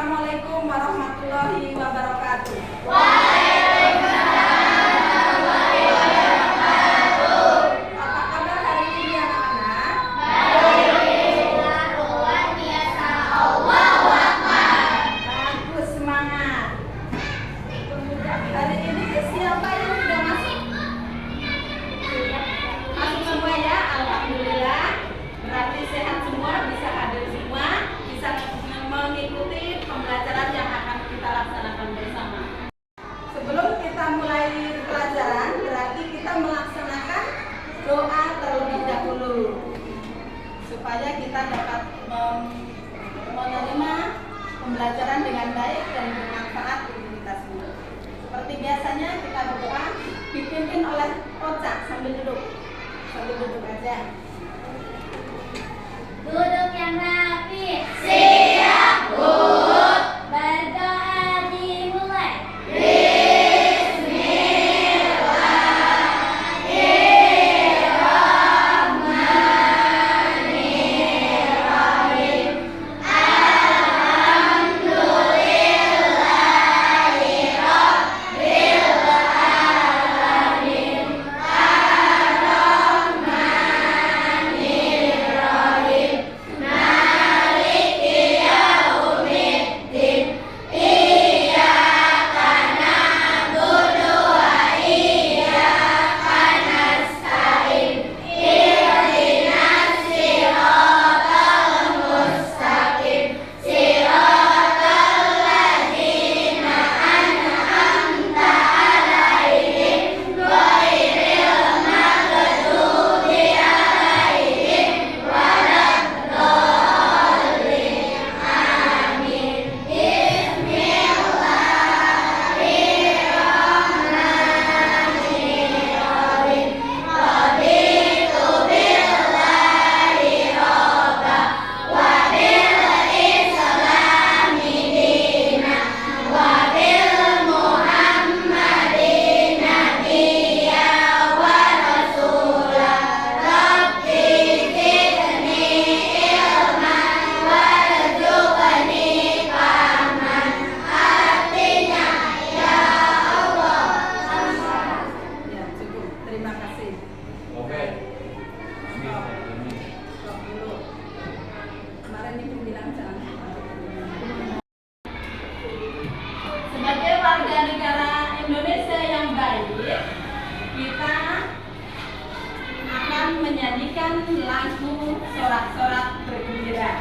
Assalamualaikum warahmatullahi wabarakatuh. Apa kabar hari ini anak-anak? Bagus, semangat. Hari ini siapa yang sudah masuk? Masuk semua ya, alhamdulillah. Berarti sehat semua, bisa hadir semua, bisa mengikuti pembelajaran yang akan kita laksanakan bersama. Sebelum kita mulai pelajaran, berarti kita melaksanakan doa terlebih dahulu supaya kita dapat menerima pembelajaran dengan baik dan bermanfaat untuk kita semua. Seperti biasanya kita berdoa dipimpin oleh Oca sambil duduk aja. Duduk yang rapi. Siap, Bu. Berdoa dimulai. Ya, cukup. Terima kasih. Oke. Stop dulu. Kemarin ibu bilang jangan. Sebagai warga negara Indonesia yang baik, kita akan menyanyikan lagu sorak-sorak bergembira.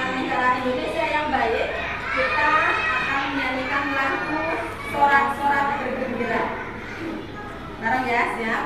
Negara Indonesia yang baik, kita akan menyanyikan lagu sorak-sorak bergembira. Bareng ya, siap?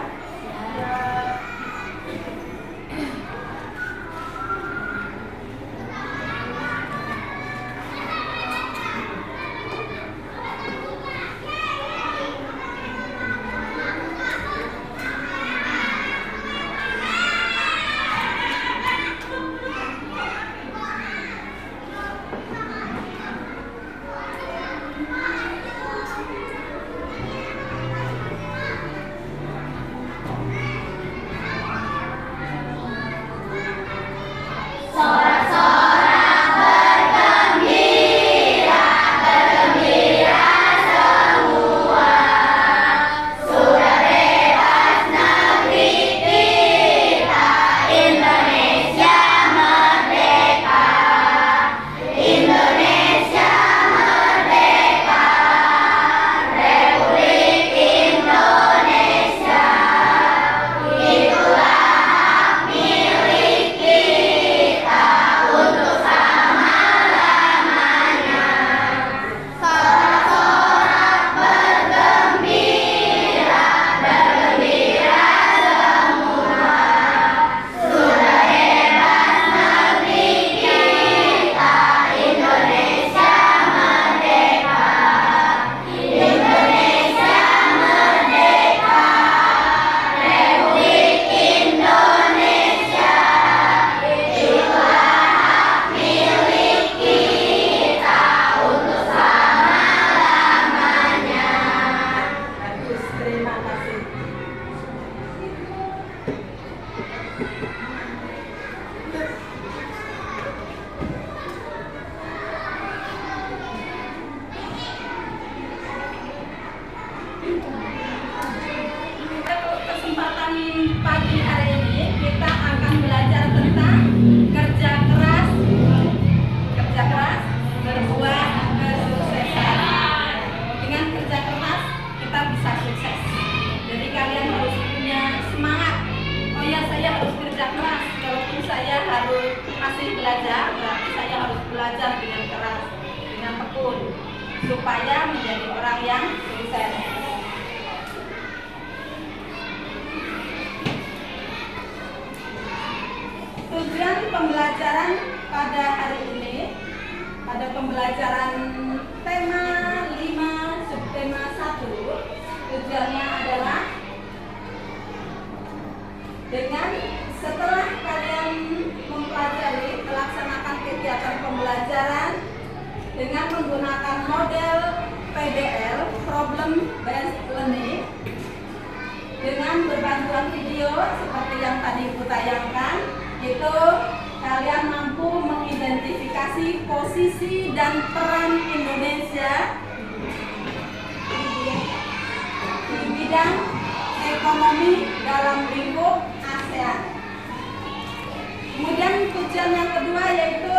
belajar, berarti saya harus belajar dengan keras, dengan tekun, supaya menjadi orang yang sukses. Tujuan pembelajaran pada hari ini, pada pembelajaran tema 5 subtema 1, tujuannya adalah dengan setelah kalian mempelajari, melaksanakan kegiatan pembelajaran dengan menggunakan model PBL, Problem Based Learning, dengan berbantuan video seperti yang tadi Ibu tayangkan, itu kalian mampu mengidentifikasi posisi dan peran Indonesia di bidang ekonomi dalam lingkup ASEAN. Kemudian tujuan yang kedua yaitu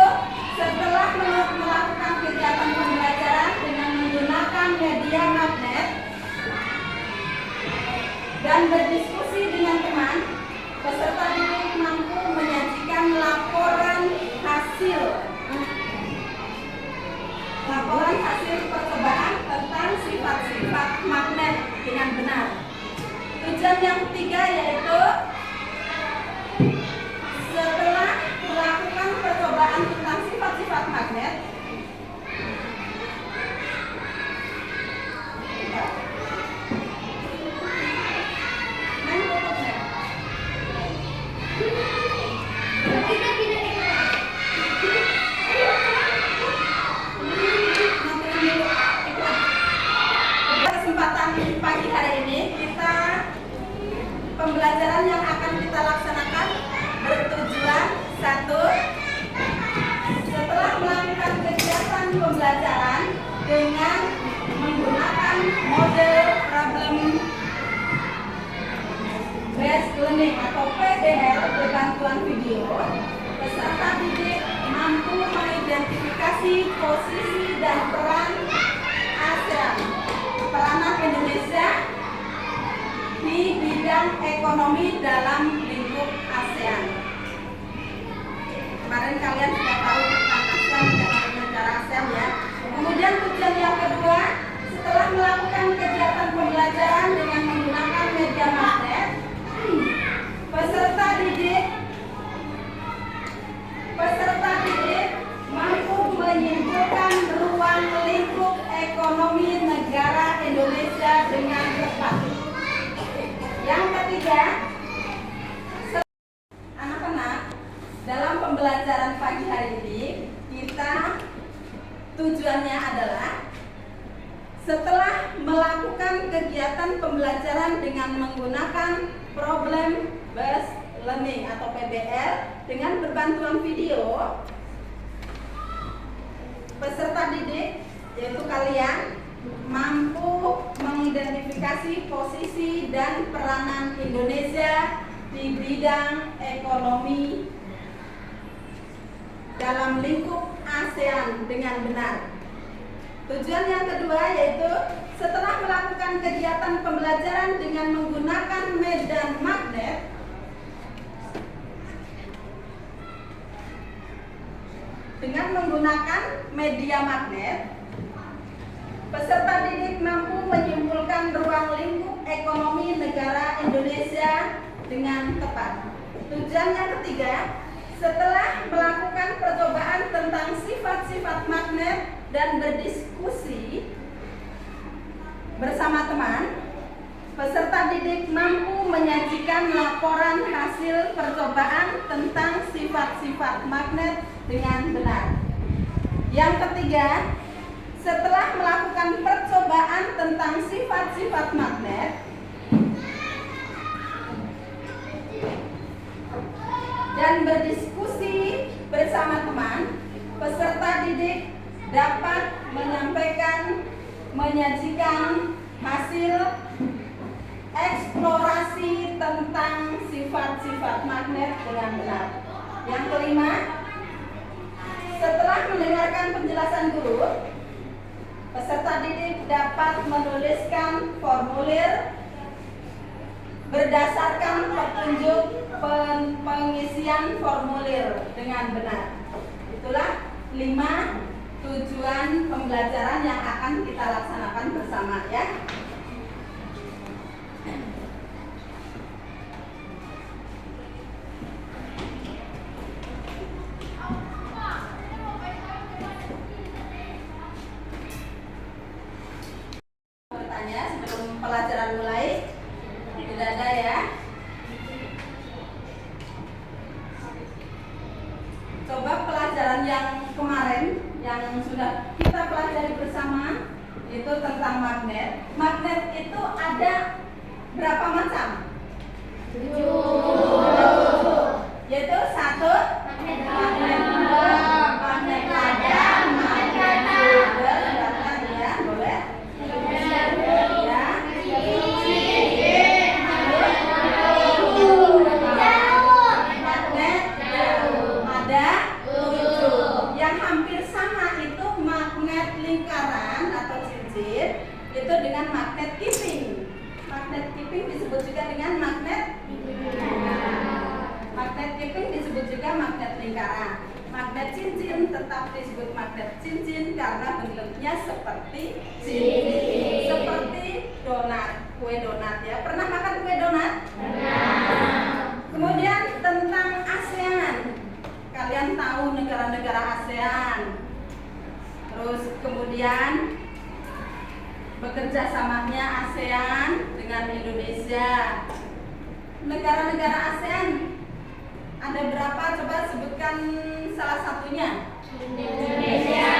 setelah melakukan kegiatan pembelajaran dengan menggunakan media magnet dan berdiskusi dengan teman, peserta didik mampu menyajikan laporan hasil percobaan tentang sifat-sifat magnet dengan benar. Tujuan yang ketiga yaitu setelah melakukan percobaan tentang sifat-sifat magnet, pagi hari ini pembelajaran yang akan kita laksanakan bertujuan satu, setelah melakukan kegiatan pembelajaran dengan menggunakan model Problem Based Learning atau PBL berbantuan video, peserta didik mampu mengidentifikasi posisi dan peran ASEAN, peranan Indonesia di bidang ekonomi dalam lingkup ASEAN. Kemarin kalian sudah tahu tentang ASEAN dan negara ASEAN ya. Kemudian tujuan yang kedua, setelah melakukan kegiatan pembelajaran dengan menggunakan media magnet, peserta didik mampu menyimpulkan ruang lingkup ekonomi negara Indonesia dengan tepat. Yang ketiga, anak-anak, dalam pembelajaran pagi hari ini kita tujuannya adalah setelah melakukan kegiatan pembelajaran dengan menggunakan Problem Based Learning atau PBL dengan berbantuan video, peserta didik yaitu kalian mampu mengidentifikasi posisi dan peranan Indonesia di bidang ekonomi dalam lingkup ASEAN dengan benar. Tujuan yang kedua yaitu setelah melakukan kegiatan pembelajaran dengan menggunakan medan magnet, peserta didik mampu menyimpulkan ruang lingkup ekonomi negara Indonesia dengan tepat. Tujuan yang ketiga, setelah melakukan percobaan tentang sifat-sifat magnet dan berdiskusi bersama teman, peserta didik mampu menyajikan laporan hasil percobaan tentang sifat-sifat magnet dengan benar. Yang ketiga, setelah melakukan percobaan tentang sifat-sifat magnet dan berdiskusi bersama teman, peserta didik dapat menyajikan hasil eksplorasi tentang sifat-sifat magnet dengan benar. Yang kelima, setelah mendengarkan penjelasan guru, peserta didik dapat menuliskan formulir berdasarkan petunjuk pengisian formulir dengan benar. Itulah 5 tujuan pembelajaran yang akan kita laksanakan bersama ya. Bertanya sebelum pelajaran mulai? Tidak ada ya. Coba pelajaran yang kemarin yang sudah kita pelajari bersama itu tentang magnet. Magnet itu ada berapa macam? 7. Yaitu 1 magnet bola, magnet padam, magnet bubble, ya, boleh? Ya. Magnet ada 7. Yang hampir sama itu magnet lingkaran atau cincin itu dengan magnet keeping. Magnet keeping disebut juga dengan magnet keeping disebut juga magnet lingkaran. Magnet cincin tetap disebut magnet cincin karena bentuknya seperti cincin, seperti donat, kue donat ya. Pernah makan kue donat? Kemudian tentang ASEAN, kalian tahu negara-negara ASEAN. Terus kemudian bekerja samanya ASEAN dengan Indonesia. Negara-negara ASEAN ada berapa? Coba sebutkan salah satunya. Indonesia.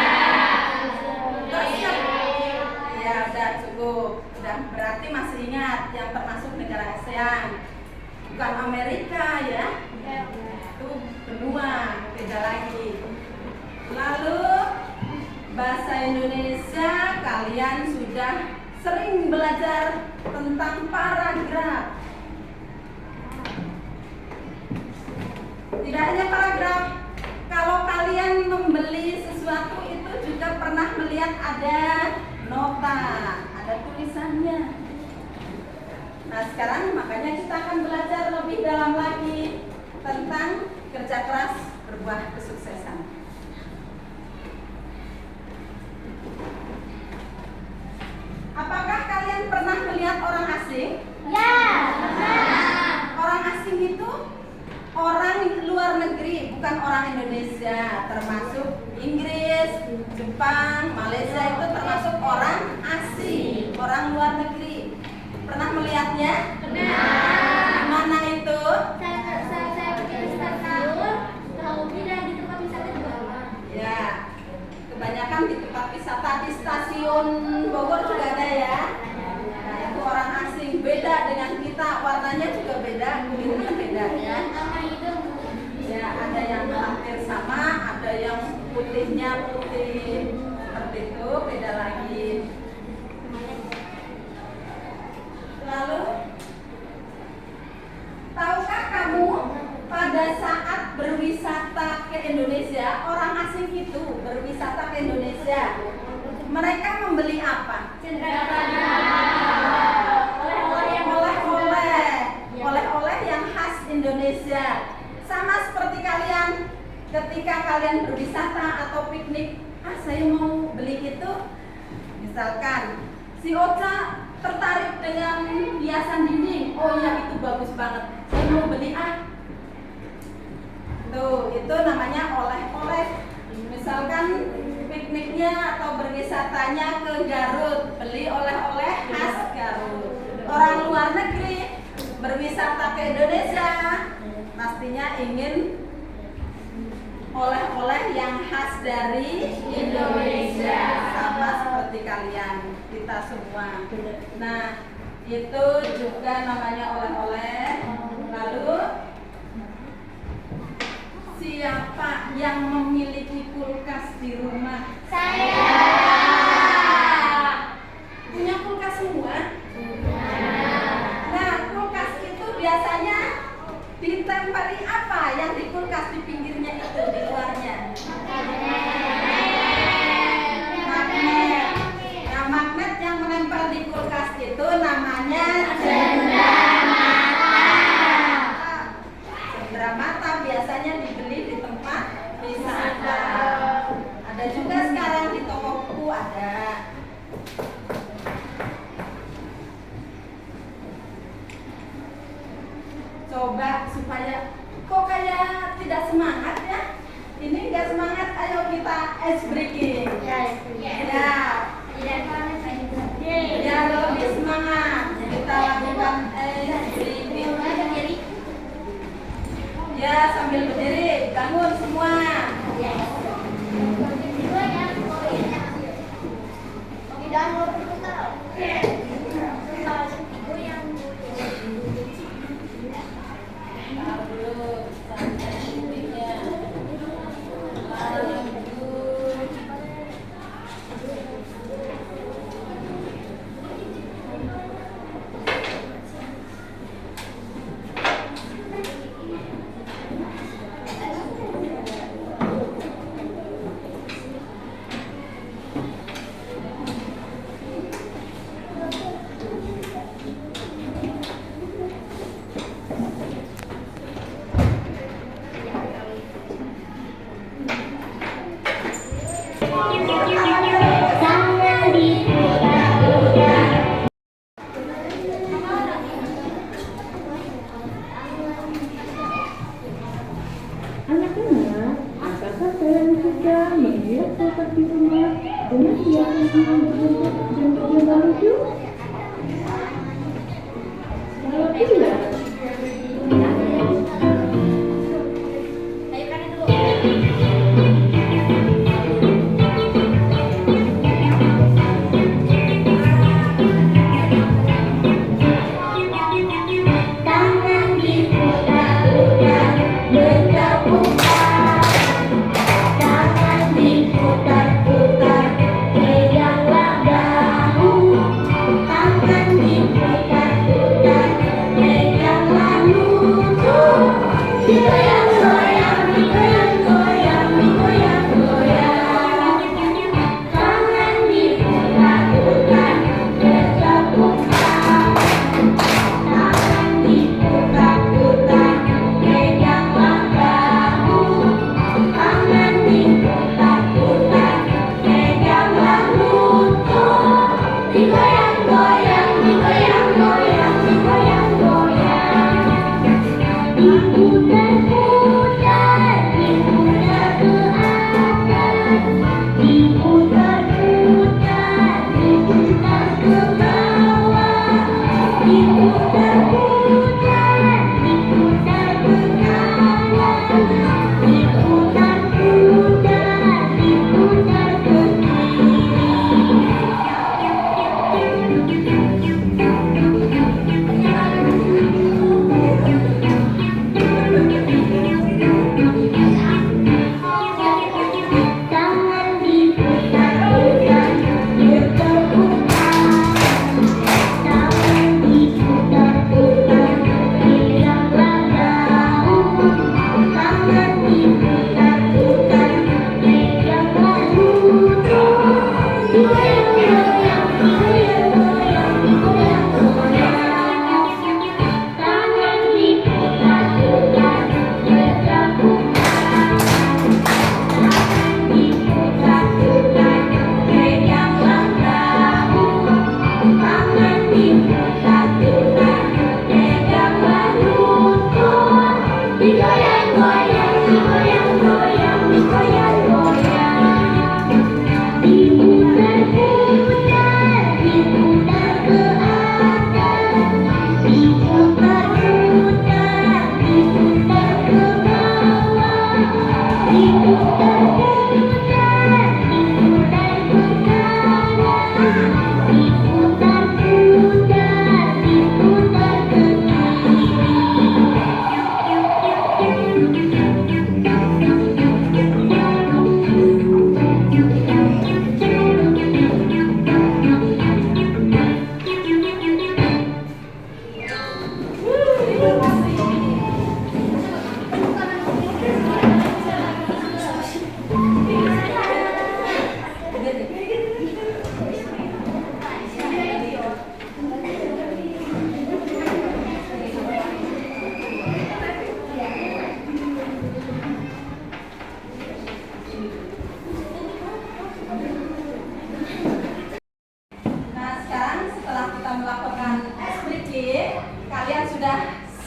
Ya udah cukup. Udah berarti masih ingat yang termasuk negara ASEAN. Bukan Amerika ya. Itu benua, beda lagi. Lalu bahasa Indonesia kalian sudah sering belajar tentang paragraf. Tidak hanya paragraf, kalau kalian membeli sesuatu itu juga pernah melihat ada nota, ada tulisannya. Nah sekarang makanya kita akan belajar lebih dalam lagi tentang kerja keras berbuah kesuksesan. Apakah kalian pernah melihat orang asing? Ya. Orang asing itu orang luar negeri, bukan orang Indonesia, termasuk Inggris, Jepang, Malaysia itu termasuk orang asing, orang luar negeri. Pernah melihatnya? Pernah. Di mana itu? Saya pergi ke stasiun, tahu tidak di tempat wisata juga. Ya, kebanyakan di tempat wisata di stasiun Bogor juga ada ya. Nah, itu orang asing, beda dengan kita, warnanya juga beda, kulitnya beda ya. Ya, ada yang hampir sama, ada yang putihnya putih seperti itu, beda lagi. Lalu, tahukah kamu pada saat berwisata ke Indonesia, orang asing itu berwisata ke Indonesia, mereka membeli apa? Oleh-oleh yang khas Indonesia. Sama seperti kalian ketika kalian berwisata atau piknik, saya mau beli itu. Misalkan si Ocha tertarik dengan hiasan dinding, oh ya itu bagus banget, saya mau beli Tuh, itu namanya oleh-oleh. Misalkan pikniknya atau berwisatanya ke Garut, beli oleh-oleh khas Garut. Orang luar negeri berwisata ke Indonesia pastinya ingin oleh-oleh yang khas dari Indonesia, sama seperti kalian, kita semua. Nah, itu juga namanya oleh-oleh. Lalu siapa yang memiliki kulkas di rumah? Saya. Punya kulkas semua? Nah, kulkas itu biasanya ditempeli apa yang di kulkas di pinggirnya itu, di luarnya? Magnet. Nah, magnet yang menempel di kulkas itu namanya cenderamata. Cenderamata biasanya dibeli di tempat wisata. Coba supaya kok kayak tidak semangat ya? Ini nggak semangat, ayo kita ice breaking. Ya. Biar lebih semangat, kita lakukan ice breaking. Ya, sambil berdiri, bangun semua. Anak-anak, apakah kalian suka melihat kotak di rumah dengan hiasan yang berbentuk dan bergambar lucu? Kalau tidak,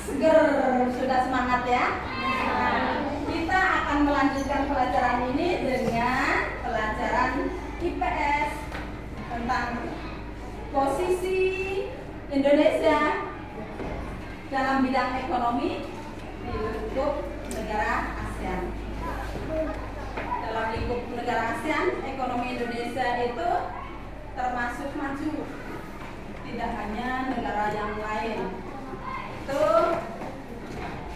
Seger, sudah semangat ya? Kita akan melanjutkan pelajaran ini dengan pelajaran IPS tentang posisi Indonesia dalam bidang ekonomi di lingkup negara ASEAN. Dalam lingkup negara ASEAN, ekonomi Indonesia itu termasuk maju, tidak hanya negara yang lain. Tuh,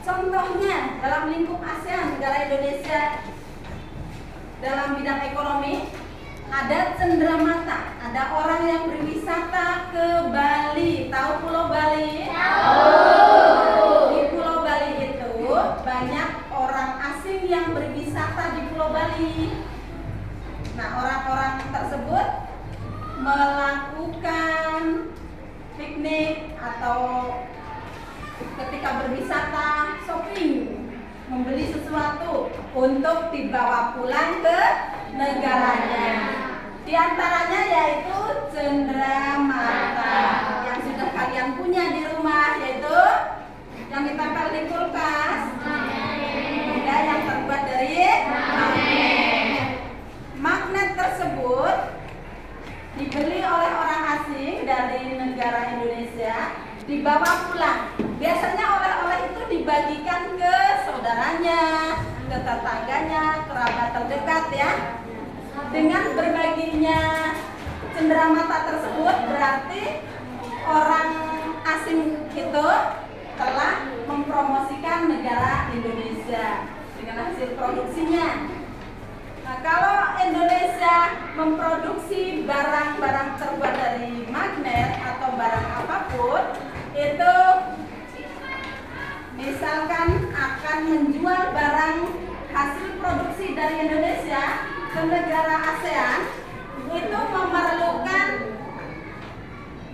contohnya dalam lingkup ASEAN, negara Indonesia dalam bidang ekonomi ada cenderamata, ada orang yang berwisata ke Bali. Tahu Pulau Bali? Tahu. Di Pulau Bali itu banyak orang asing yang berwisata di Pulau Bali. Nah, orang-orang tersebut melakukan piknik atau ketika berwisata shopping, membeli sesuatu untuk dibawa pulang ke negaranya. Di antaranya yaitu cenderamata yang sudah kalian punya di rumah, yaitu yang ditempel di kulkas, benda yang terbuat dari magnet. Magnet tersebut dibeli oleh orang asing dari negara Indonesia, dibawa pulang. Biasanya oleh-oleh itu dibagikan ke saudaranya, ke tetangganya, kerabat terdekat ya. Dengan berbaginya cenderamata tersebut berarti orang asing itu telah mempromosikan negara Indonesia dengan hasil produksinya. Nah, kalau Indonesia memproduksi barang-barang terbuat dari magnet atau barang apapun, itu misalkan akan menjual barang hasil produksi dari Indonesia ke negara ASEAN, itu memerlukan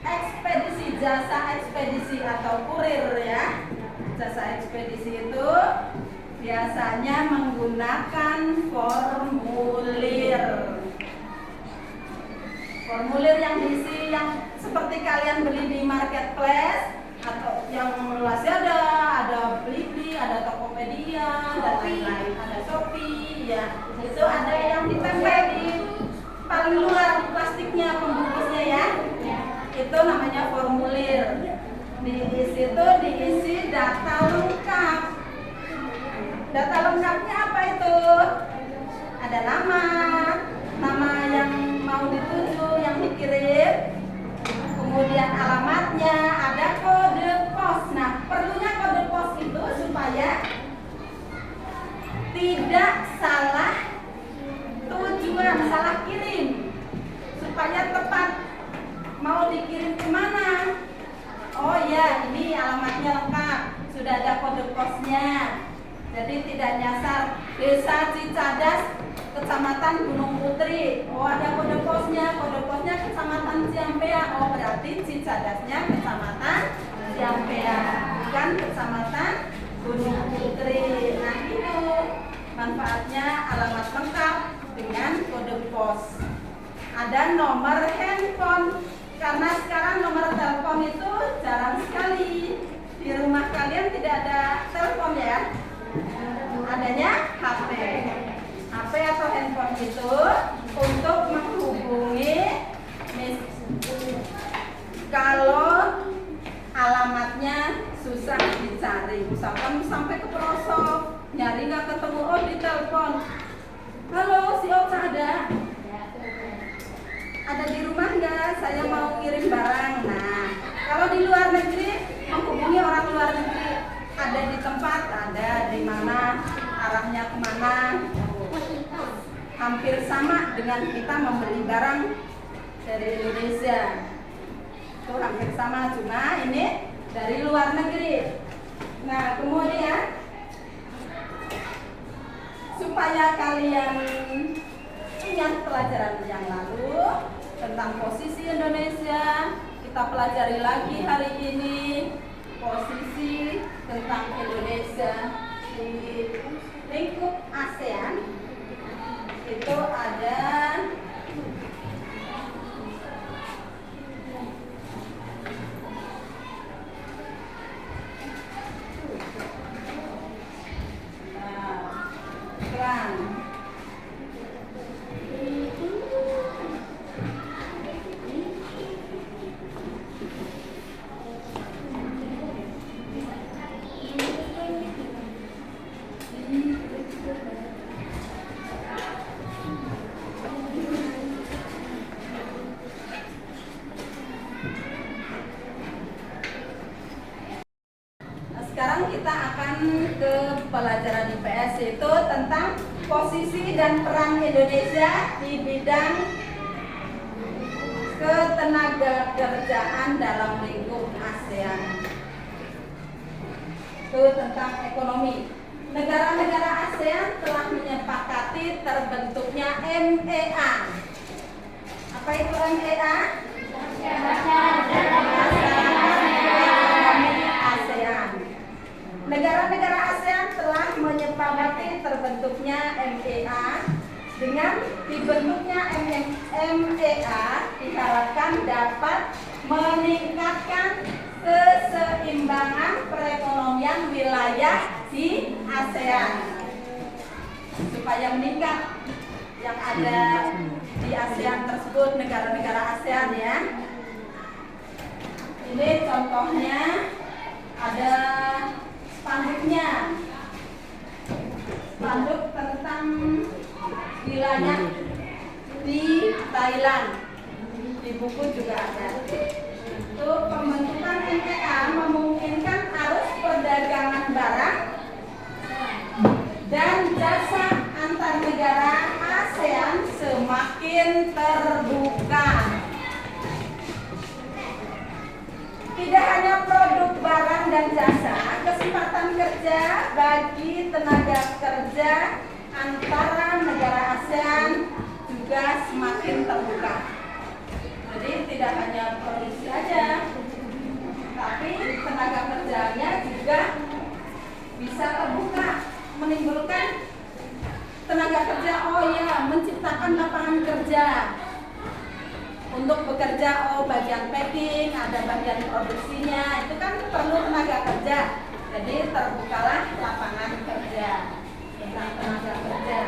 ekspedisi, jasa ekspedisi atau kurir ya. Jasa ekspedisi itu biasanya menggunakan formulir. Formulir yang diisi yang seperti kalian beli di marketplace atau yang Lazada, ada Blibli, ada Tokopedia, dan lain-lain, ada Shopee, ya. Itu ada yang ditempel di paling luar plastiknya, pembungkusnya ya. Itu namanya formulir. Di situ diisi data lengkap. Data lengkapnya apa itu? Ada nama yang mau dituju, yang dikirim, kemudian alamatnya, ada kode pos. Nah, perlunya kode pos itu supaya tidak salah tujuan, salah kirim, supaya tepat mau dikirim kemana. Oh ya, ini alamatnya lengkap, sudah ada kode posnya. Jadi tidak nyasar Desa Cicadas, Kecamatan Gunung Putri. Oh, ada kode posnya Kecamatan Ciampea. Oh, berarti Cicadasnya Kecamatan Ciampea, bukan Kecamatan Gunung Putri. Nah, itu manfaatnya alamat lengkap dengan kode pos. Ada nomor handphone, karena sekarang nomor telepon itu jarang sekali. Di rumah kalian tidak ada telepon ya, adanya HP. HP atau handphone itu untuk menghubungi kalau alamatnya susah dicari, misalkan sampai ke pelosok nyari nggak ketemu, oh di telepon, halo si Ocha ada di rumah nggak, saya mau kirim barang. Nah, kalau di luar negeri menghubungi orang luar negeri, ada di tempat, ada di mana, arahnya kemana, hampir sama dengan kita membeli barang dari Indonesia. Itu hampir sama, cuma ini dari luar negeri. Nah, kemudian supaya kalian ingat pelajaran yang lalu tentang posisi Indonesia, kita pelajari lagi hari ini posisi tentang Indonesia di lingkup ASEAN. Itu ada sekarang kita akan ke pelajaran IPS, yaitu tentang posisi dan peran Indonesia di bidang ketenagakerjaan dalam lingkup ASEAN. Itu tentang ekonomi. Negara-negara ASEAN telah menyepakati terbentuknya MEA. Apa itu MEA? Negara-negara ASEAN telah menyepakati terbentuknya MEA. Dengan dibentuknya MEA diharapkan dapat meningkatkan keseimbangan perekonomian wilayah di ASEAN. Supaya meningkat yang ada di ASEAN tersebut, negara-negara ASEAN ya. Ini contohnya ada spanduknya, spanduk tentang wilayah di Thailand, di buku juga ada. Itu pembentukan MEA memungkinkan arus perdagangan barang dan jasa antar negara ASEAN semakin terbuka. Tidak hanya produk barang dan jasa, kesempatan kerja bagi tenaga kerja antara negara ASEAN juga semakin terbuka. Jadi tidak hanya produksi saja, tapi tenaga kerjanya juga bisa terbuka, menimbulkan tenaga kerja. Oh ya, menciptakan lapangan kerja. Untuk bekerja, bagian packing, ada bagian produksinya, itu kan perlu tenaga kerja. Jadi terbukalah lapangan kerja tentang tenaga kerja.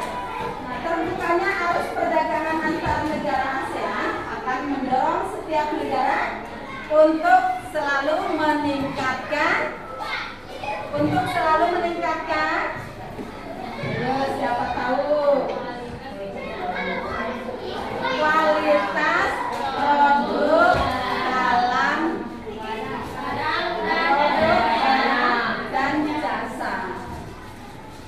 Nah, terbukanya arus perdagangan antar negara ASEAN akan mendorong setiap negara untuk selalu meningkatkan, siapa tahu kualitas produk dalam dan jasa.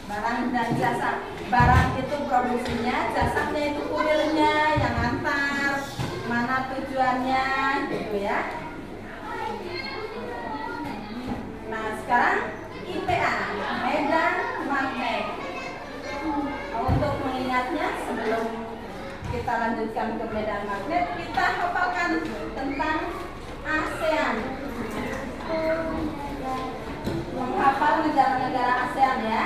Barang dan jasa. Barang itu produksinya, jasanya itu kurirnya yang antar, mana tujuannya, gitu ya. Nah, sekarang IPA, medan magnet. Untuk mengingatnya, sebelum kita lanjutkan ke medan magnet, kita hafalkan tentang ASEAN. Menghafal negara-negara ASEAN ya.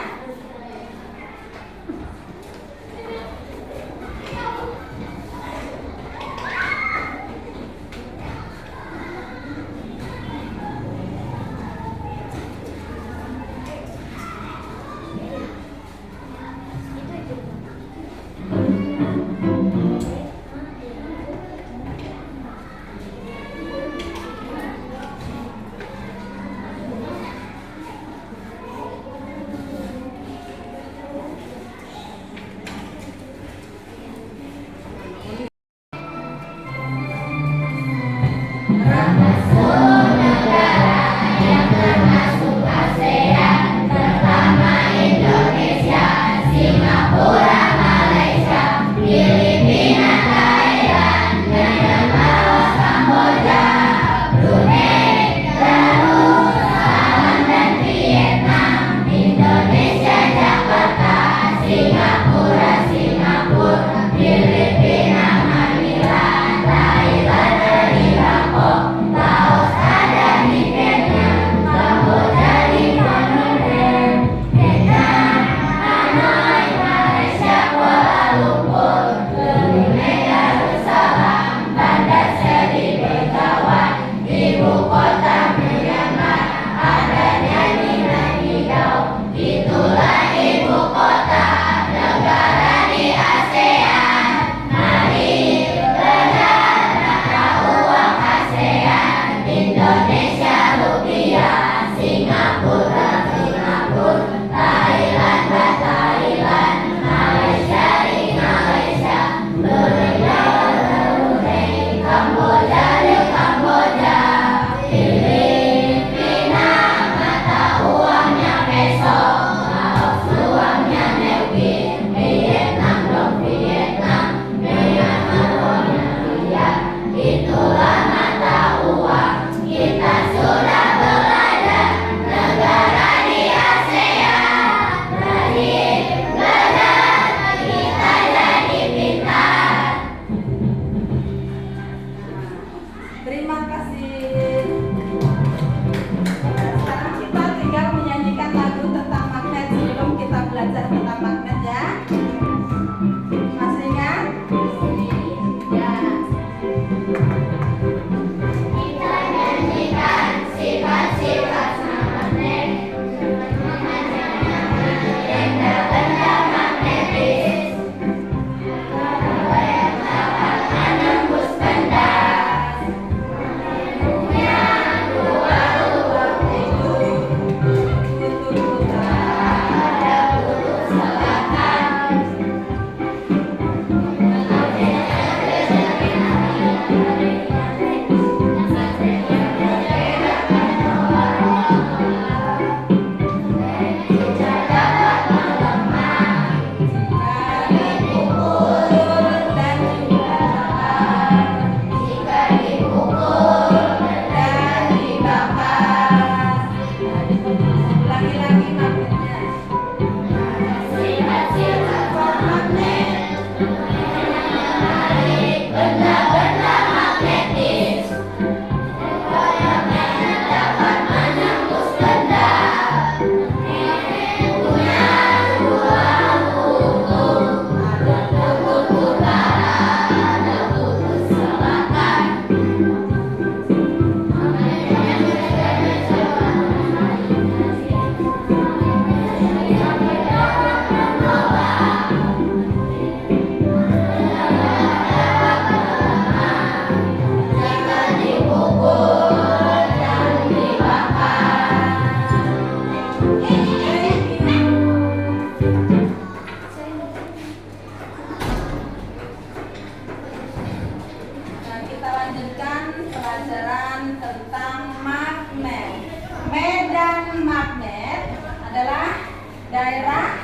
magnet adalah daerah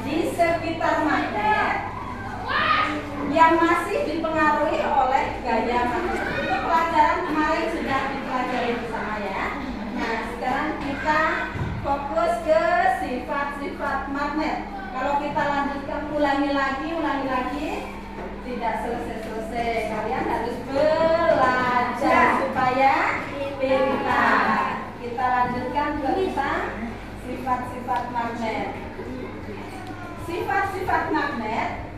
di sekitar magnet yang masih dipengaruhi oleh gaya magnet. Itu pelajaran kemarin sudah dipelajari bersama ya. Nah, sekarang kita fokus ke sifat-sifat magnet. Kalau kita lanjutkan ulangi lagi, tidak selesai-selesai. Kalian harus belajar supaya pintar. Kita lanjutkan tentang sifat-sifat magnet. Sifat-sifat magnet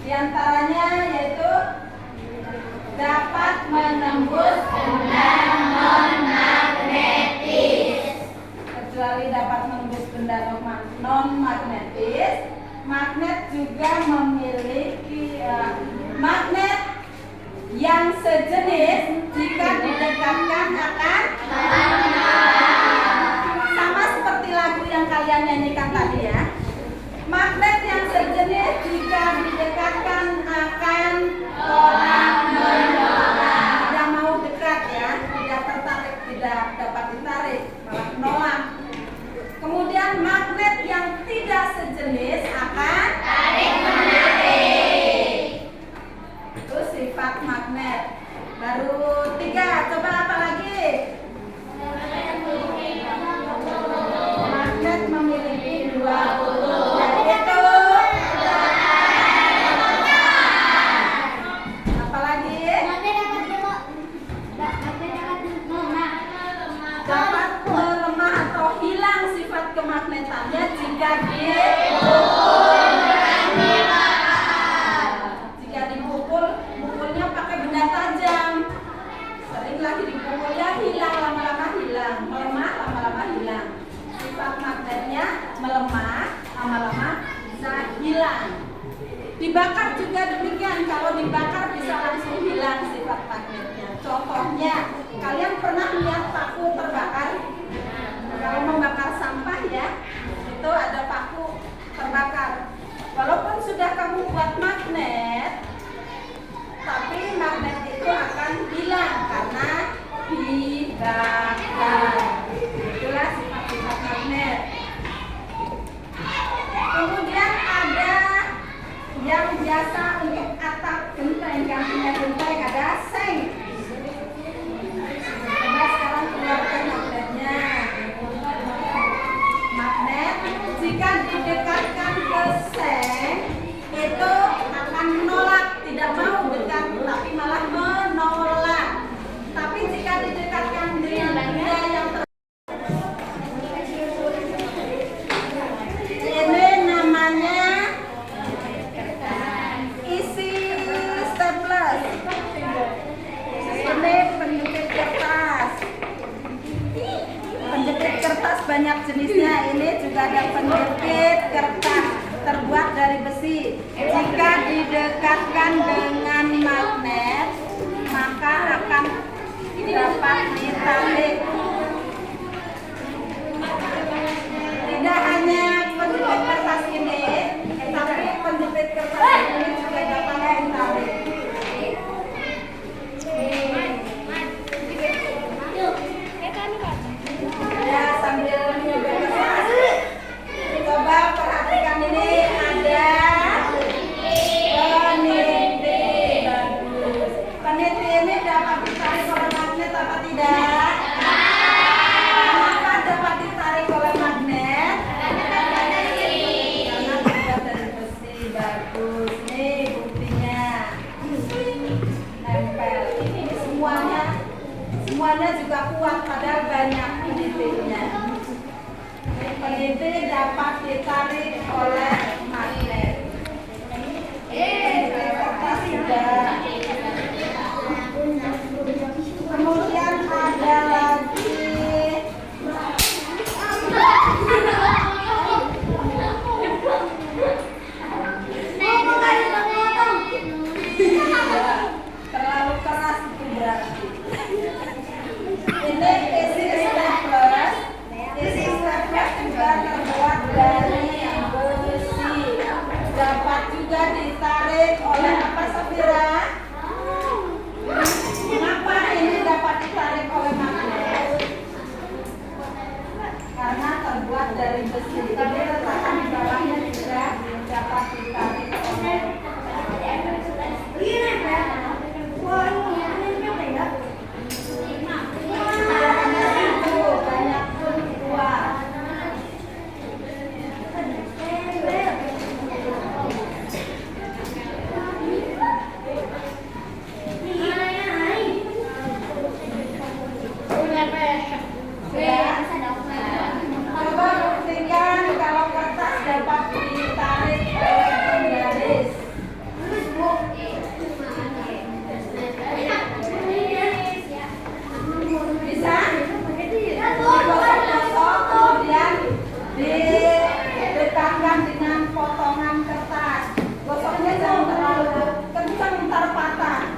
diantaranya yaitu dapat menembus benda non-magnetis. Kecuali dapat menembus benda non-magnetis, magnet juga memiliki magnet yang sejenis jika didekatkan akan sama seperti lagu yang kalian nyanyikan tadi ya. Magnet yang sejenis jika didekatkan akan tolak menolak. Tidak mau dekat ya, tidak tertarik, tidak dapat ditarik, malah menolak. Kemudian magnet yang tidak sejenis akan tarik menarik. Itu sifat magnet. Baru 3, coba apa lagi? Magnet memiliki 2 kutub. Dapat melemah atau hilang sifat kemagnetannya jika dipukul, mukulnya pakai benda tajam. Sering lagi dipukul ya hilang, lama-lama hilang, melemah, lama-lama hilang. Sifat magnetnya melemah, lama-lama bisa hilang. Dibakar juga demikian, kalau dibakar bisa langsung hilang sifat magnetnya. Contohnya, kalian pernah lihat paku terbakar? Kalau membakar sampah ya, itu ada paku terbakar. Walaupun sudah kamu buat magnet, tapi magnet itu akan hilang karena dibakar. Itulah sifat-sifat magnet. Kemudian ada yang biasa untuk atap genteng, gantinya genteng ada seng. Coba sekarang keluarkan magnetnya. Magnet jika didekatkan ke seng itu akan menolak, tidak mau dekat, tapi malah menolak. Tapi jika didekatkan dengan benda yang ini namanya isi staples. Ini penjepit kertas. Penjepit kertas banyak jenisnya. Ini juga ada penjepit kertas terbuat dari besi. Jika didekatkan dengan magnet, maka akan dapat ditarik. Tidak hanya penjepit kertas ini, tapi penjepit kertas ini juga dapat ditarik. Ya, sambil mencoba kertas, coba perhatikan ini ada peniti. Bagus. Peniti ini dapat ditarik oleh magnet apa tidak? Kenapa dapat ditarik oleh magnet? Karena terbuat dari besi. Bagus. Nih buktinya. Nempel. Ini semuanya juga kuat, padahal banyak penitinya. Peniti dapat ditarik oleh magnet. Kertas tidak. Kemudian ada lagi terlalu keras itu berarti. Ini isi staples. Isi staples juga terbuat dari dari besi. Tapi letakkan di bawahnya juga dapat ditarik oleh banyak pun kuat. Coba buktikan kalau kertas dapat ditarik oleh penggaris. Bisa? Digosok-gosok, kemudian didekatkan dengan potongan kertas. Gosoknya jangan terlalu kencang, ntar patah.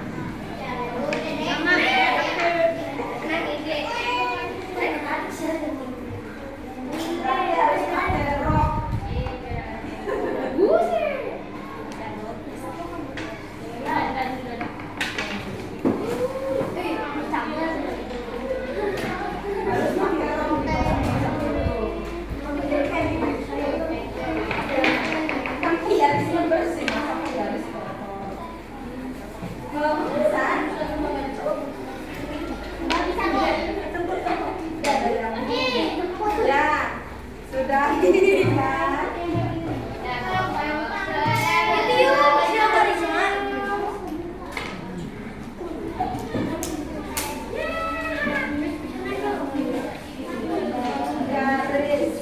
Berarti harus pakai rok. Harus pakai rok digosok-gosok dulu. Kan hiarisnya bersih, masa hiaris kotor. Kalau bisa, ya sudah kan? Garis.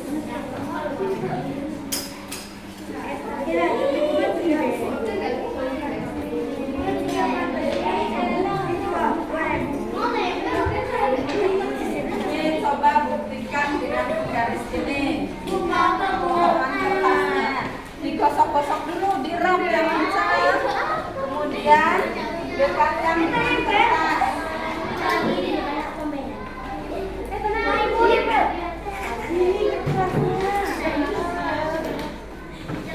Ini coba buktikan dengan garis ini. Potongan kertasnya digosok-gosok dulu, dirok jangan cair. Kemudian dekatkan dengan kertas.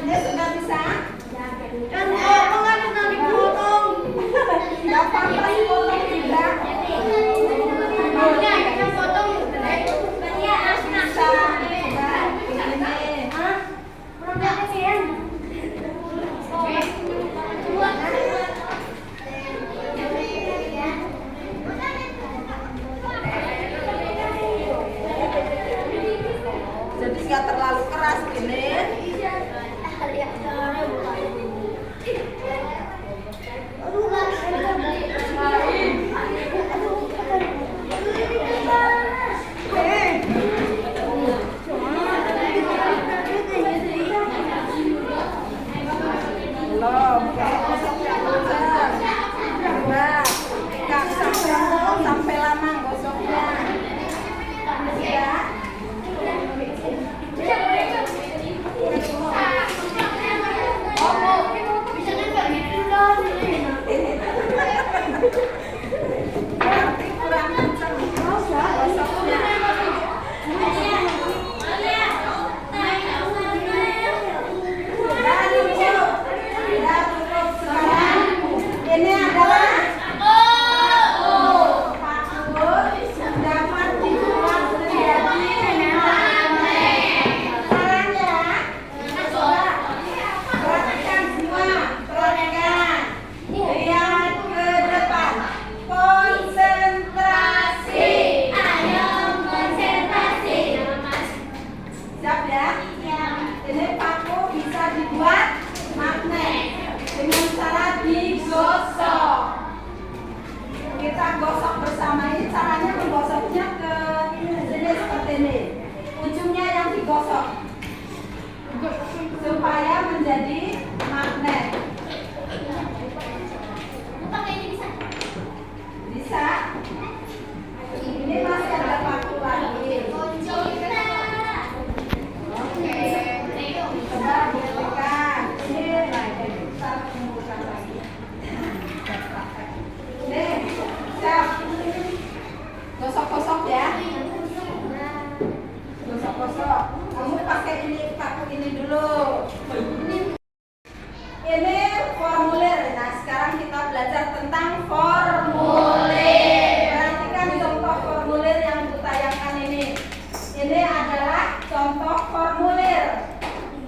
Ini sudah bisa? Nggak pantas potong tidak? Bisa, enggak, begini. Jadi nggak terlalu keras gini. Belum, gosok yang kencang. Nah, nggak sampai lama gosoknya. Ya.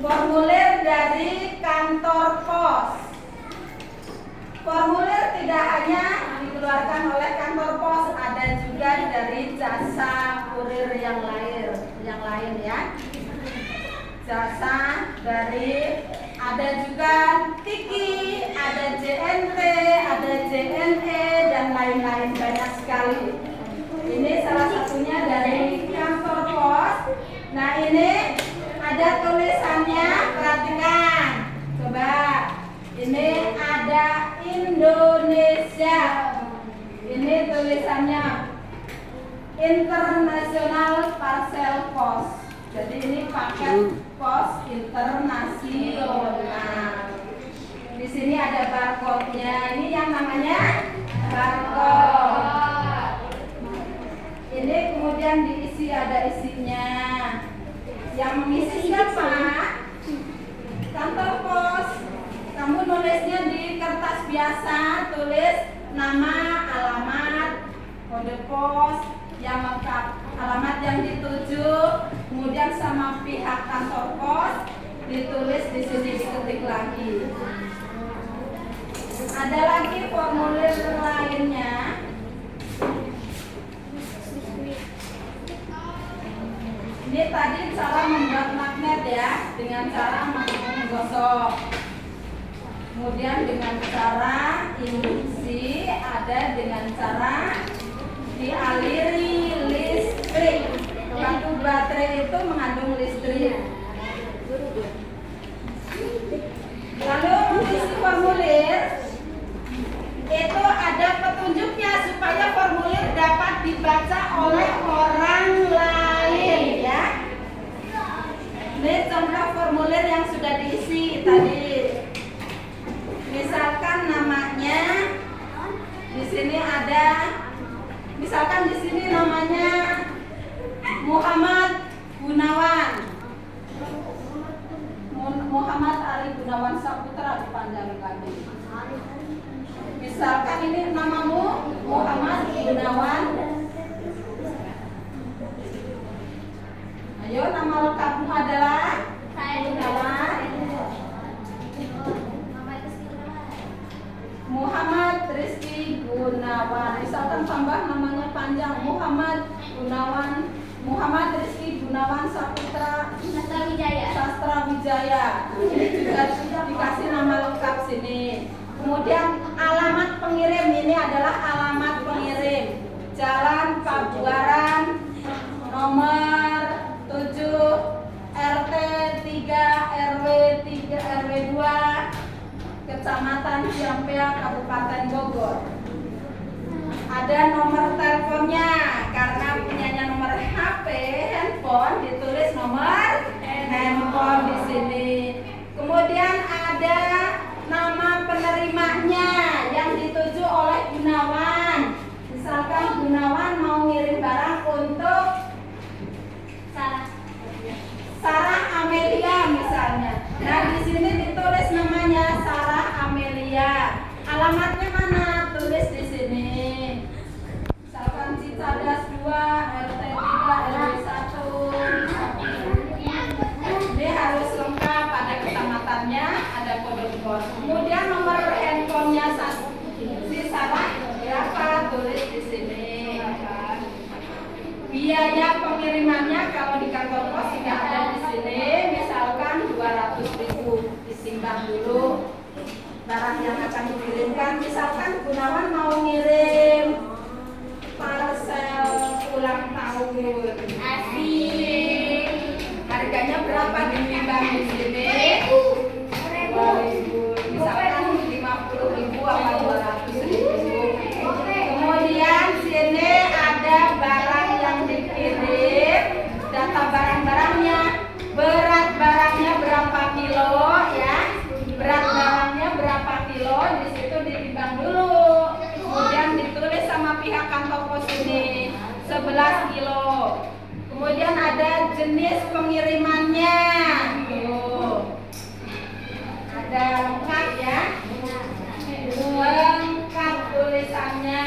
Formulir dari kantor pos. Formulir tidak hanya dikeluarkan oleh kantor pos, ada juga dari jasa kurir yang lain ya. Jasa dari, ada juga Tiki, ada JNT, ada JNE dan lain-lain, banyak sekali. Ini salah satunya dari kantor pos. Nah, ini ada tulisannya, perhatikan. Coba. Ini ada Indonesia. Ini tulisannya International Parcel Post. Jadi ini paket pos internasional. Di sini ada barcode-nya. Ini yang namanya barcode. Ini kemudian diisi, ada isinya. Yang mengisi siapa? Kantor pos. Kamu nulisnya di kertas biasa, tulis nama, alamat, kode pos yang lengkap, alamat yang dituju, kemudian sama pihak kantor pos ditulis di sini, diketik lagi. Ada lagi formulir lainnya. Ini tadi cara membuat magnet ya, dengan cara menggosok. Kemudian dengan cara induksi, ada dengan cara dialiri listrik. Batu baterai itu mengandung listrik. Lalu isi formulir itu ada petunjuknya supaya formulir dapat dibaca oleh orang lain ya. Ini contoh formulir yang sudah diisi tadi. Misalkan namanya di sini ada, misalkan di sini namanya Muhammad Gunawan. Muhammad Ali Gunawan Saputra dipanjang lagi. Misalkan ini namamu Muhammad Gunawan. Ayo, nama lengkapmu adalah Gunawan Muhammad Rizky Gunawan. Misalkan tambah namanya panjang, Muhammad Gunawan, Muhammad Rizky Gunawan Saputra Sastra Wijaya. Ini juga sudah dikasih nama lengkap sini. Kemudian alamat pengirim, ini adalah alamat pengirim. Jalan Pabuaran nomor 7 RT 3 RW 3 RW 2 Kecamatan Ciampea, Kabupaten Bogor. Ada nomor teleponnya, karena punyanya nomor HP, handphone, ditulis nomor handphone di sini. Kemudian ada nama penerimanya yang dituju oleh Gunawan. Misalkan Gunawan mau ngirim barang untuk Sarah Amelia misalnya. Nah, di sini ditulis namanya Sarah Amelia. Alamatnya mana? Tulis di sini. Misalkan Cicadas 2 RT 3 RW 1. Ini harus lengkap, ada kecamatannya, ada kode pos. Kemudian nomor handphonenya si Sarah berapa? Tulis di sini. Biaya pengirimannya kalau di kantor pos tidak ada di sini, misalkan 200.000, ditimbang dulu barang yang akan dikirimkan. Misalkan Gunawan mau ngirim parcel ulang tahun, asik. Harganya berapa ditimbang di sini? 2.000. Misalkan 50.000 atau 200.000. Kemudian sini ada barang yang dikirim, data barang-barangnya, berat barangnya berapa kilo ya, berat barangnya berapa kilo, di situ ditimbang dulu, kemudian ditulis sama pihak kantor pos ini 11 kilo. Kemudian ada jenis pengirimannya, tuh ada lengkap ya, lengkap tulisannya.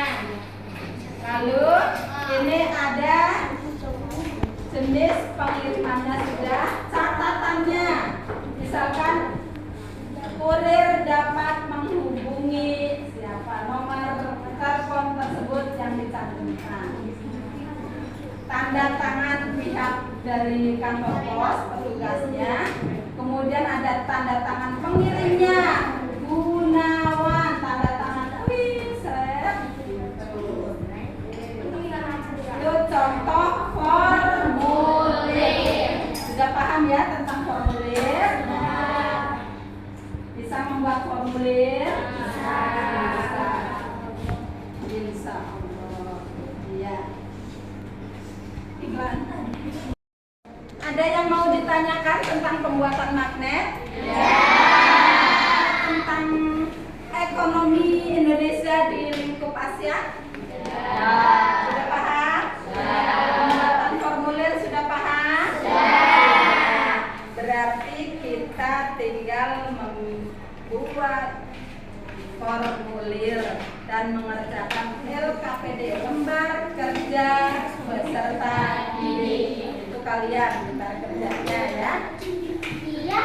Lalu ini ada jenis pengirimannya, sudah catatannya. atasnya. Kemudian ada tanda tangan pengirimnya, Gunawan, tanda tangan. Wih, set. Itu contoh formulir. Sudah paham ya tentang formulir? Bisa membuat formulir? Bisa. Insya Allah. Iya. Iklan. Ada yang mau ditanyakan tentang pembuatan magnet? Ya. Tentang ekonomi Indonesia di lingkup Asia? Ya. Sudah paham? Ya. Pembuatan formulir sudah paham? Ya. Berarti kita tinggal membuat formulir dan mengerjakan LKPD, lembar kerja beserta diri. Itu kalian lembar kerjanya ya. Iya.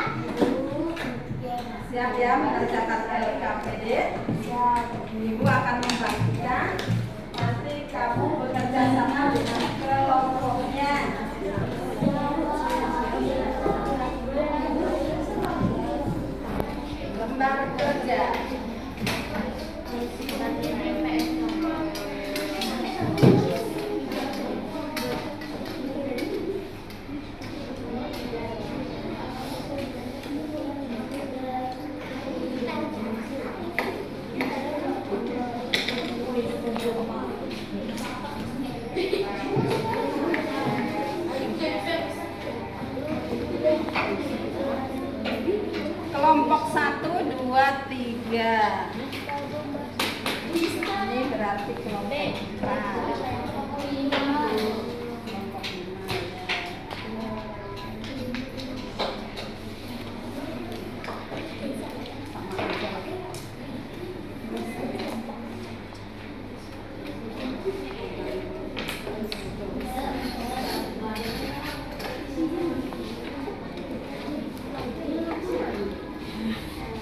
Siap ya mengerjakan LKPD? Ibu akan membagikan. Nanti kamu bekerja sama dengan kelompoknya. Lembar kerja. Kelompok 1, 2, 3. Ini berarti kelompok 4. Kelompok 5 sama aja.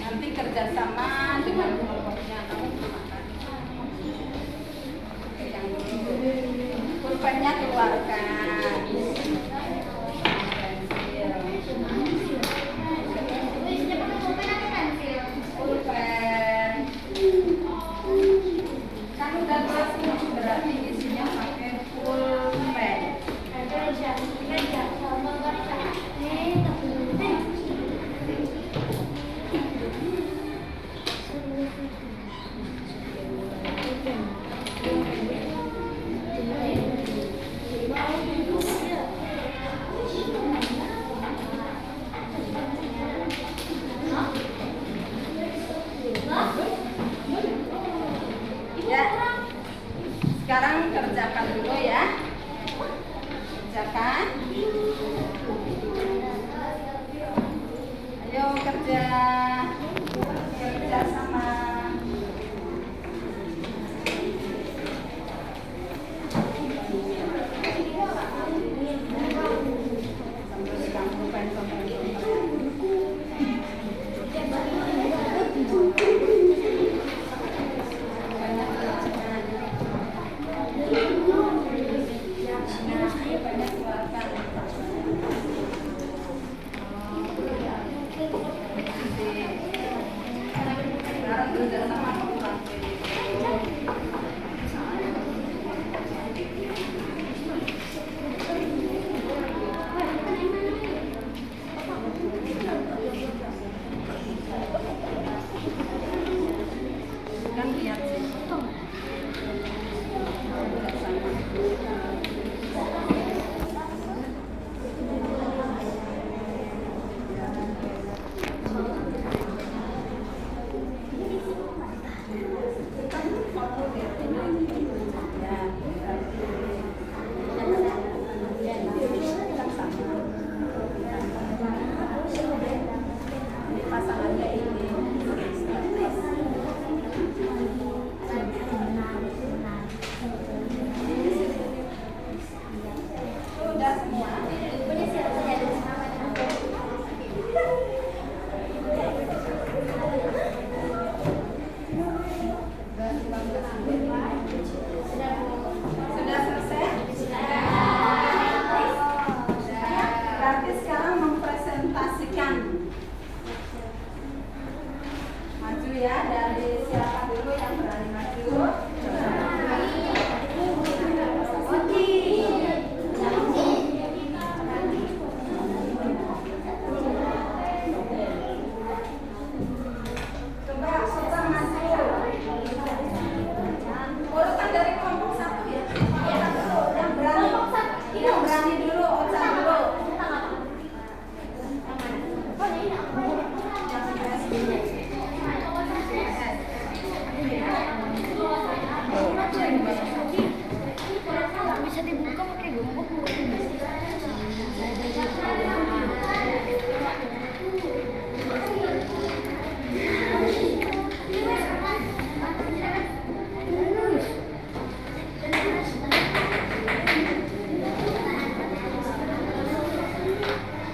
Nanti kerjasama dengan kelompoknya. Pulpennya keluarkan. Pulpen. Kan udah kelas 6 berarti isinya pakai pulpen.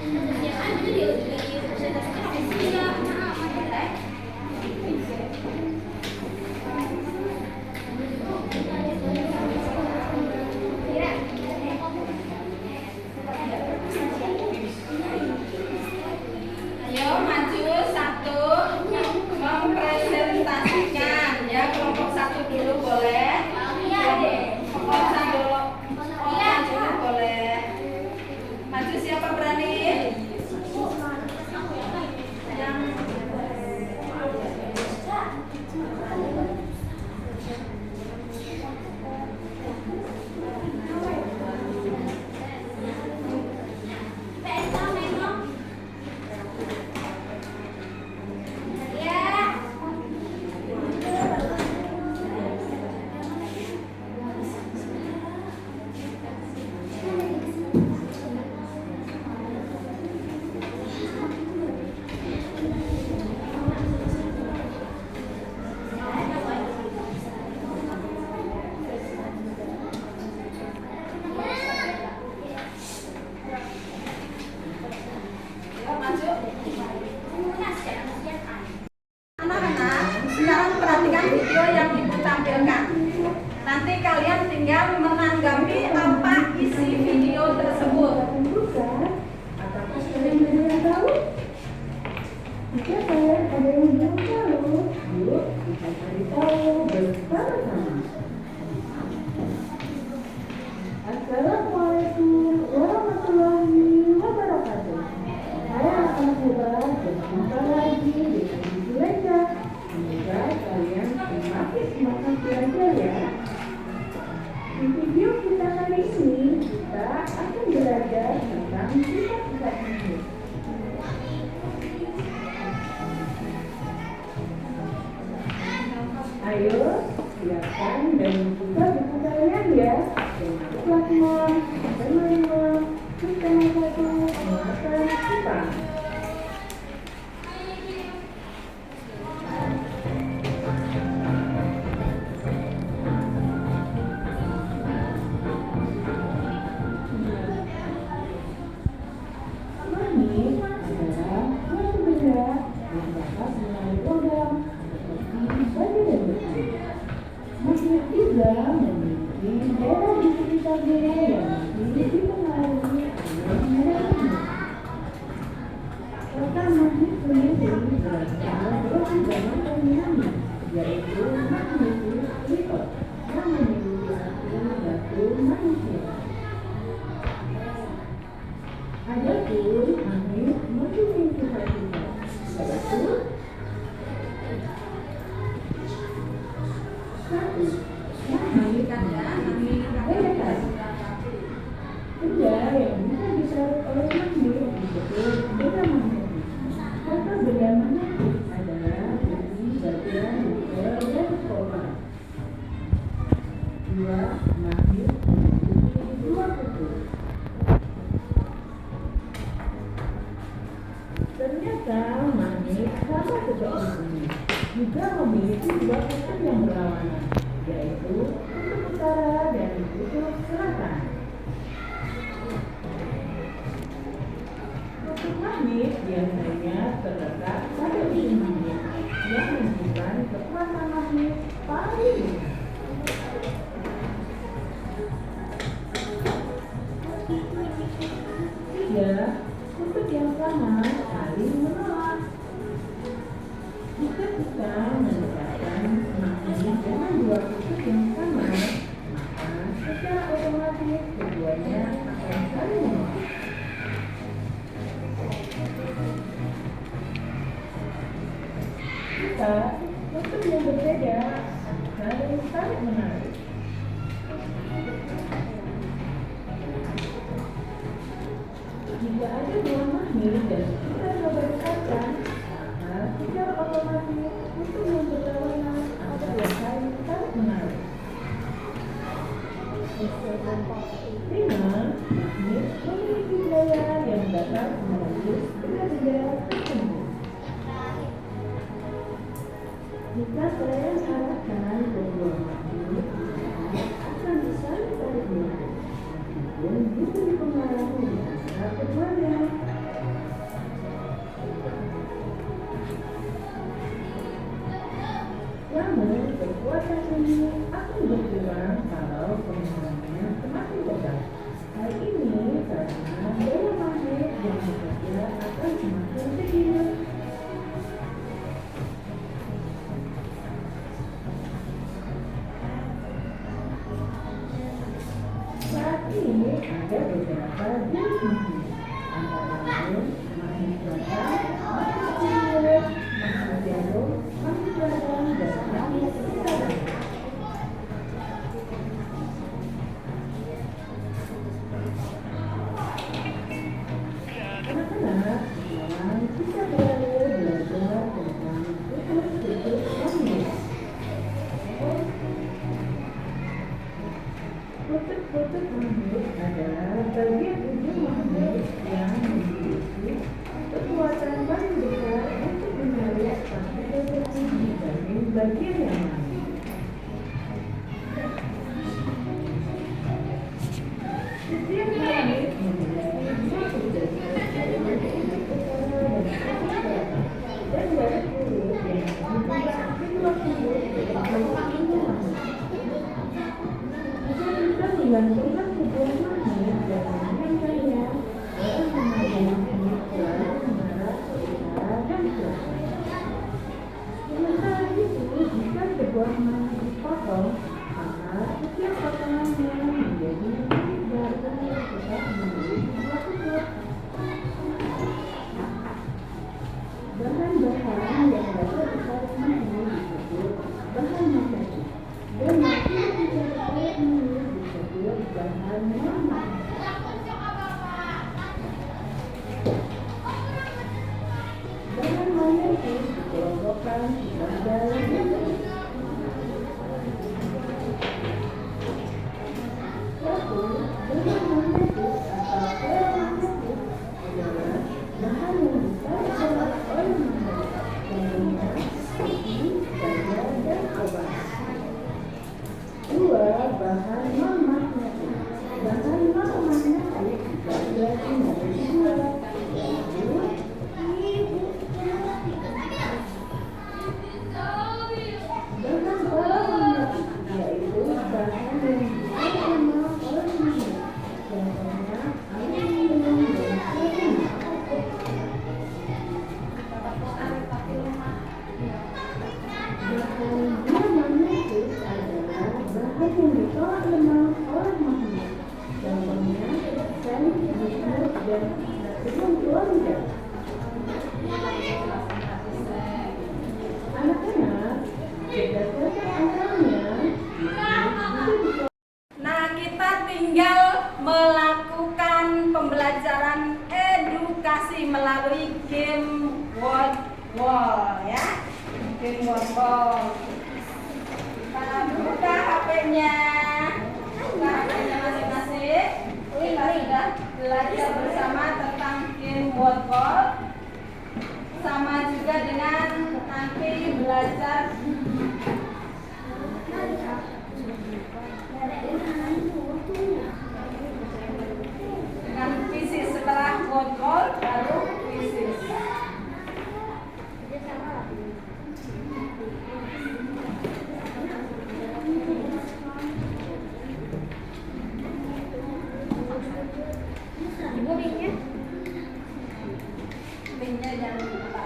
Ya kan itu dia juga di presentasinya. Iya, maaf. Ayo maju satu, mempresentasikan ya, kelompok satu dulu boleh, kelompok satu dulu boleh. Maju siapa berani? Anak-anak, sekarang perhatikan video yang ibu tampilkan. Nanti kalian tinggal menanggapi apa isi video tersebut. Apakah kalian ada yang tahu? Jika kalian ada yang belum tahu, yuk kita cari tahu bersama-sama. Assalamualaikum warahmatullahi wabarakatuh. Saya akan coba berjumpa lagi dengan Ibu Leca. Semoga kalian semakin semangat belajar ya. Di video kita kali ini, kita akan belajar tentang sifat-sifat hidup. Ayo, siapkan dan buka buku kalian ya. Dengan plasma, tema 5, tema 1, muatan sifat. Magnet adalah suatu benda yang dapat menarik logam seperti baja dan besi. Magnet juga memiliki daerah di sekitarnya yang masih dipengaruhi oleh magnet. Kata magnet sendiri berasal dari zaman Yunani, yaitu magnetus liquor yang memiliki arti batu manusia. Adapun magnet mempunyai sifat-sifat yaitu 1. Magnet daya tarik. Benda yang bisa ditarik oleh magnet disebut benda magnetis. Contoh benda magnetis adalah besi, baterai, nikel, dan koper. 2. Magnet memiliki 2 kutub. Ternyata magnet sama seperti bumi juga memiliki 2 kutub yang berlawanan, yaitu kutub utara dan kutub selatan. Kutub magnet biasanya terletak pada ujung magnet yang menunjukkan kekuatan magnet paling rendah. 3. Kutub yang sama saling menolak. Jika kita mendekatkan magnet dengan 2 kutub yang sama, maka secara otomatis keduanya akan saling menolak. Jika kutub yang berbeda saling tarik menarik. Jika ada 2 magnet dan kita coba dekatkan, maka secara otomatis kutub yang berlawanan akan saling tarik menarik. 5. Magnet memiliki daya yang dapat menembus benda-benda tersebut. Jika kalian arahkan kedua magnet, akan saling tarik menarik. Meskipun bisa dipengaruhi antara keduanya. ada beberapa jenis magnet, antara lain magnet selatan, magnet timur, magnet jarum, magnet radang, dan magnet sekarang. Anak-anak, sekarang kita boleh belajar tentang kutub-kutub magnet. Kutub-kutub magnet adalah bagian ujung magnet yang memiliki kekuatan paling besar untuk menarik partikel kecil dibanding bagian yang lain. Setiap magnet memiliki dua putaran dan garis lurus yang menghubungkan kedua sudut dengan magnet. Jika kita menggantungkan sebuah magnet dan menghubungkannya, orang memanjang magnet selalu mengarah ke utara dan selatan. Sementara itu, jika sebuah magnet dipotong, maka setiap potongannya menjadi titik baru yang tetap memiliki dua sudut. Bahan-bahan yang dapat ditarik magnet disebut bahan magnetik, dan masih tidak ditarik magnet disebut bahan non-magnetik. Bahan magnetik dikelompokkan kepada bentuk. Satu, bahan magnetik atau ferromagnetik adalah bahan yang ditarik oleh magnet, contohnya besi, baja, dan obat. Dua, bahan non-magnetik. Bahan non-magnetik dibagi menjadi dua, yaitu bahan paramagnetik, yaitu bahan yang diterima oleh magnet, contohnya aluminium dan platinum. Bahan diamagnetik adalah bahan yang ditolak lemah oleh magnet, contohnya stainless, bismut, dan natrium klorida. Anak-anak, berdasarkan angkanya, Nah, kita tinggal melakukan pembelajaran edukasi melalui game word wall ya. Game word wall. Kita buka HP-nya. Buka HP-nya masing-masing. Kita sudah belajar bersama tentang game word wall. Sama juga dengan nanti belajar dengan fisis. Setelah word wall baru fisis. Linknya jangan lupa.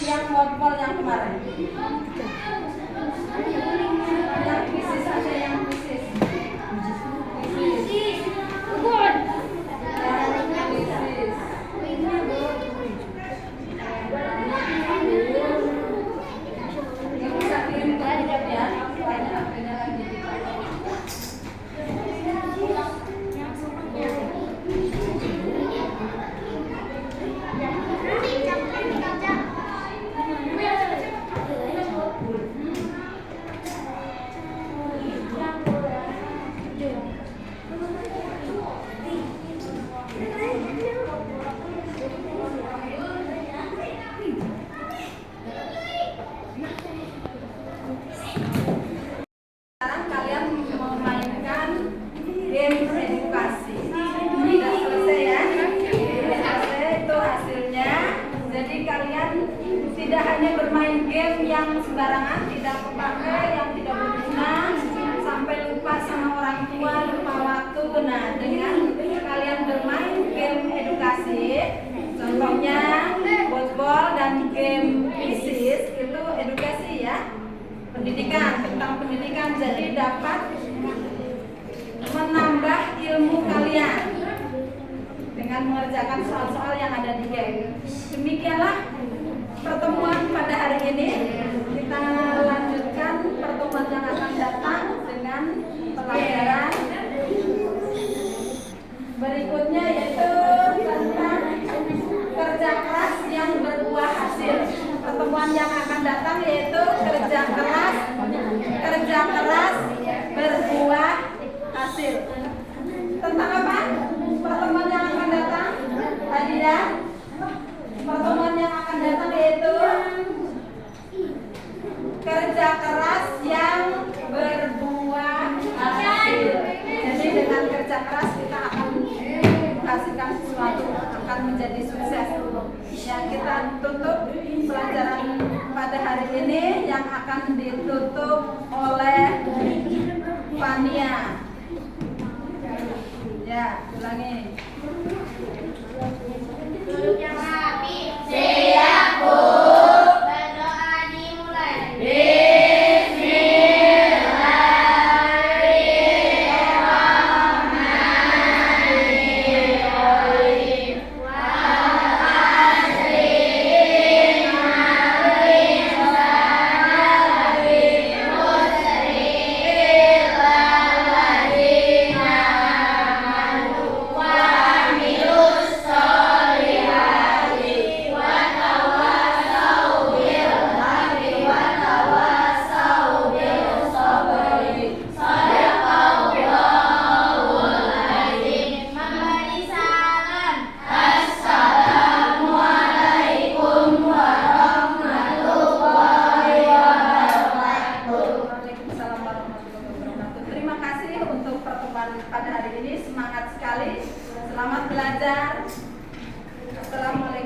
Yang word yang kemarin. Yang fisis aja, yang fisis. Fisis. Good. Yang bisa kirim ke sembarangan, tidak kepakai yang tidak berguna, sampai lupa sama orang tua, lupa waktu. Nah, dengan kalian bermain game edukasi, contohnya botball dan game pisis, itu edukasi ya, pendidikan, tentang pendidikan. Jadi dapat menambah ilmu kalian dengan mengerjakan soal-soal yang ada di game. Demikianlah pertemuan pada hari ini. Kita lanjutkan pertemuan yang akan datang dengan pelajaran berikutnya, yaitu tentang kerja keras yang berbuah hasil. Pertemuan yang akan datang yaitu kerja keras berbuah hasil. Tentang apa? Pertemuan yang akan datang, Hadiah. Pertemuan yang akan datang yaitu kerja keras yang berbuah hasil. Jadi dengan kerja keras kita akan menghasilkan sesuatu, akan menjadi sukses. Yang kita tutup pelajaran pada hari ini yang akan ditutup oleh Fania. Ya, ulangi. Duduk yang rapi. Siap, Bu. Berdoa dimulai. Memberi salam. Waalaikumsalam warahmatullahi wabarakatuh. Terima kasih untuk pertemuan pada hari ini. Semangat sekali. Selamat belajar. Assalamualaikum.